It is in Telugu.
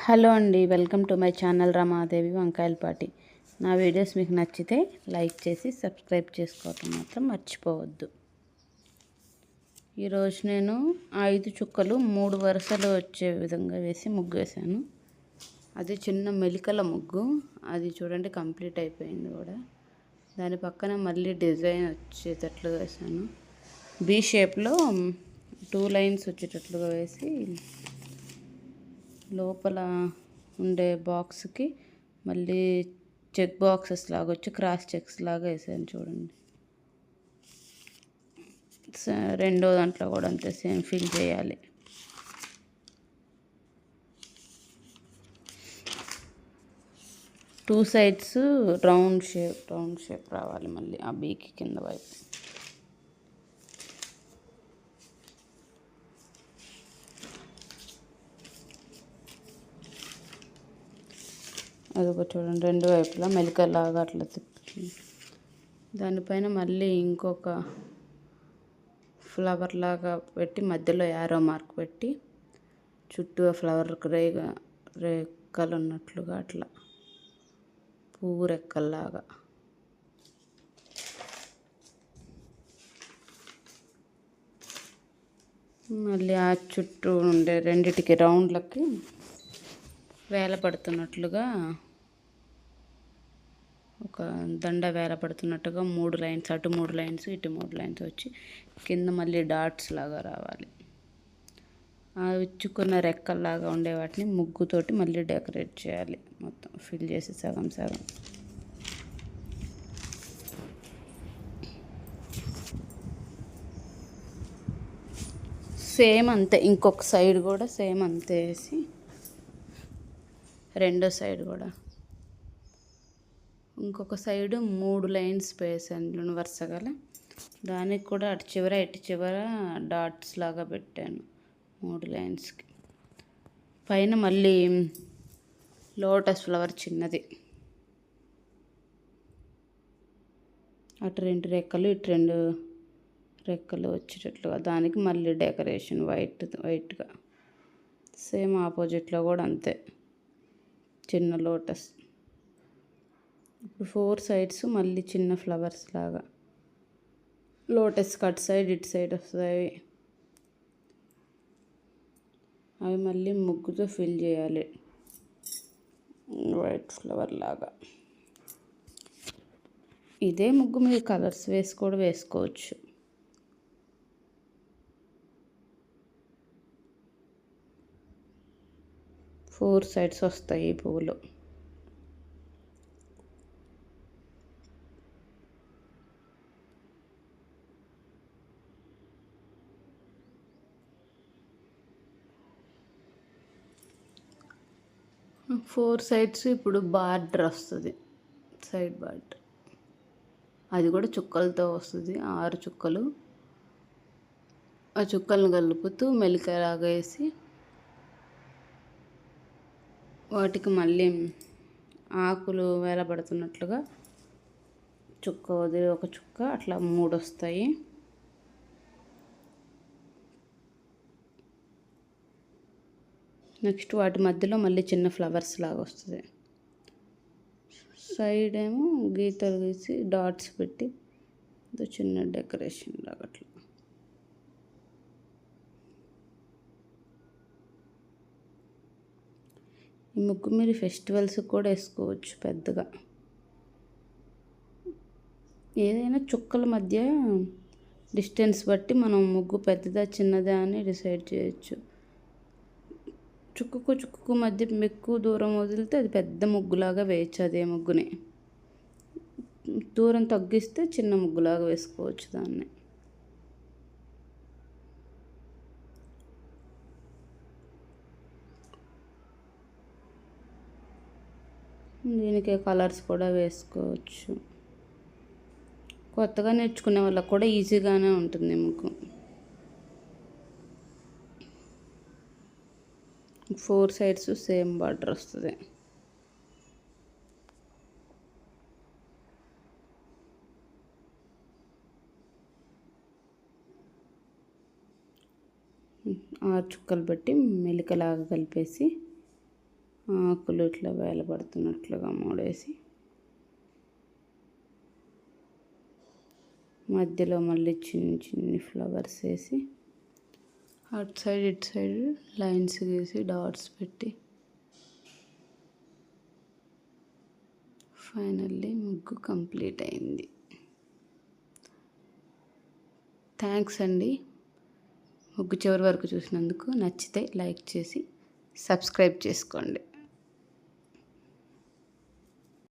హలో అండి, welcome to my channel Ramadevi Vankayalapati. నా వీడియోస్ మీకు నచ్చితే లైక్ చేసి సబ్స్క్రైబ్ చేసుకోవటం మాత్రం మర్చిపోవద్దు. ఈరోజు నేను 5 చుక్కలు 3 వరుసలు వచ్చే విధంగా వేసి ముగ్గు వేసాను. అది చిన్న మెలికల ముగ్గు. అది చూడండి కంప్లీట్ అయిపోయింది కూడా. దాని పక్కన మళ్ళీ డిజైన్ వచ్చేటట్లుగా వేసాను. బీ షేప్లో 2 లైన్స్ వచ్చేటట్లుగా వేసి లోపల ఉండే బాక్స్కి మళ్ళీ చెక్ బాక్సెస్ లాగా వచ్చి క్రాస్ చెక్స్ లాగా వేసాను చూడండి. రెండో దాంట్లో కూడా అంతే సేమ్ ఫిల్ చేయాలి. టూ సైడ్స్ రౌండ్ షేప్ రావాలి మళ్ళీ ఆ బీకి కింద వైపు. అదొక చూడండి, రెండు వైపులా మెలికలాగా అట్లా తిప్పి దానిపైన మళ్ళీ ఇంకొక ఫ్లవర్ లాగా పెట్టి మధ్యలో యారో మార్క్ పెట్టి చుట్టూ ఫ్లవర్ రెక్కలు ఉన్నట్లుగా అట్లా పువ్వు రెక్కల్లాగా మళ్ళీ ఆ చుట్టూ ఉండే రెండిటికి రౌండ్లకి వేలపడుతున్నట్లుగా ఒక దండ వేలపడుతున్నట్టుగా 3 లైన్స్, అటు 3 లైన్స్ ఇటు 3 లైన్స్ వచ్చి కింద మళ్ళీ డాట్స్ లాగా రావాలి. ఆ విచ్చుకున్న రెక్కల్లాగా ఉండే వాటిని ముగ్గుతోటి మళ్ళీ డెకరేట్ చేయాలి. మొత్తం ఫిల్ చేసి సగం సగం. సేమ్ అంతే, ఇంకొక సైడ్ కూడా సేమ్ అంతే వేసి రెండో సైడ్ కూడా ఇంకొక సైడు 3 లైన్స్ వేసాను వరుసగా. దానికి కూడా అటు చివర ఇటు చివర డాట్స్ లాగా పెట్టాను 3 లైన్స్కి. పైన మళ్ళీ లోటస్ ఫ్లవర్ చిన్నది, అటు 2 రెక్కలు ఇటు 2 రెక్కలు వచ్చేటట్లుగా దానికి మళ్ళీ డెకరేషన్ వైట్గా. సేమ్ ఆపోజిట్లో కూడా అంతే చిన్న లోటస్. ఇప్పుడు 4 సైడ్స్ మళ్ళీ చిన్న ఫ్లవర్స్ లాగా లోటస్ కట్ సైడ్ ఇటు సైడ్ వస్తాయి. అవి మళ్ళీ ముగ్గుతో ఫిల్ చేయాలి వైట్ ఫ్లవర్ లాగా. ఇదే ముగ్గు మీరు కలర్స్ వేసి కూడా వేసుకోవచ్చు. ఫోర్ సైడ్స్ వస్తాయి పువ్వులు. ఫోర్ సైడ్స్ ఇప్పుడు బార్డర్ వస్తుంది, సైడ్ బార్డర్. అది కూడా చుక్కలతో వస్తుంది, 6 చుక్కలు. ఆ చుక్కలను కలుపుతూ మెలికలాగా వేసి వాటికి మళ్ళీ ఆకులు వేలపడుతున్నట్లుగా చుక్క వదిలి ఒక చుక్క అట్లా 3 వస్తాయి. నెక్స్ట్ వాటి మధ్యలో మళ్ళీ చిన్న ఫ్లవర్స్ లాగా వస్తుంది. సైడ్ ఏమో గీతలు గీసి డాట్స్ పెట్టి చిన్న డెకరేషన్ లాగా అట్లా. ఈ ముగ్గు మీరు ఫెస్టివల్స్ కూడా వేసుకోవచ్చు పెద్దగా. ఏదైనా చుక్కల మధ్య డిస్టెన్స్ బట్టి మనం ముగ్గు పెద్దదా చిన్నదా అని డిసైడ్ చేయొచ్చు. చుక్కుకు మధ్య ఎక్కువ దూరం వదిలితే అది పెద్ద ముగ్గులాగా వేయచ్చు. అదే ముగ్గుని దూరం తగ్గిస్తే చిన్న ముగ్గులాగా వేసుకోవచ్చు దాన్ని. దీనికి కలర్స్ కూడా వేసుకోవచ్చు. కొత్తగా నేర్చుకునే వాళ్ళకి కూడా ఈజీగానే ఉంటుంది ముగ్గు. 4 సైడ్స్ సేమ్ బార్డర్ వస్తుంది. ఆ చుక్కలు బట్టి మెలికలాగా కలిపేసి ఆకులు ఇట్లా వేలపడుతున్నట్లుగా మూడేసి మధ్యలో మళ్ళీ చిన్ని చిన్ని ఫ్లవర్స్ వేసి అటు సైడ్ ఇటు సైడ్ లైన్స్ గీసి డాట్స్ పెట్టి ఫైనల్లీ ముగ్గు కంప్లీట్ అయింది. థ్యాంక్స్ అండి ముగ్గు చివరి వరకు చూసినందుకు. నచ్చితే లైక్ చేసి సబ్స్క్రైబ్ చేసుకోండి.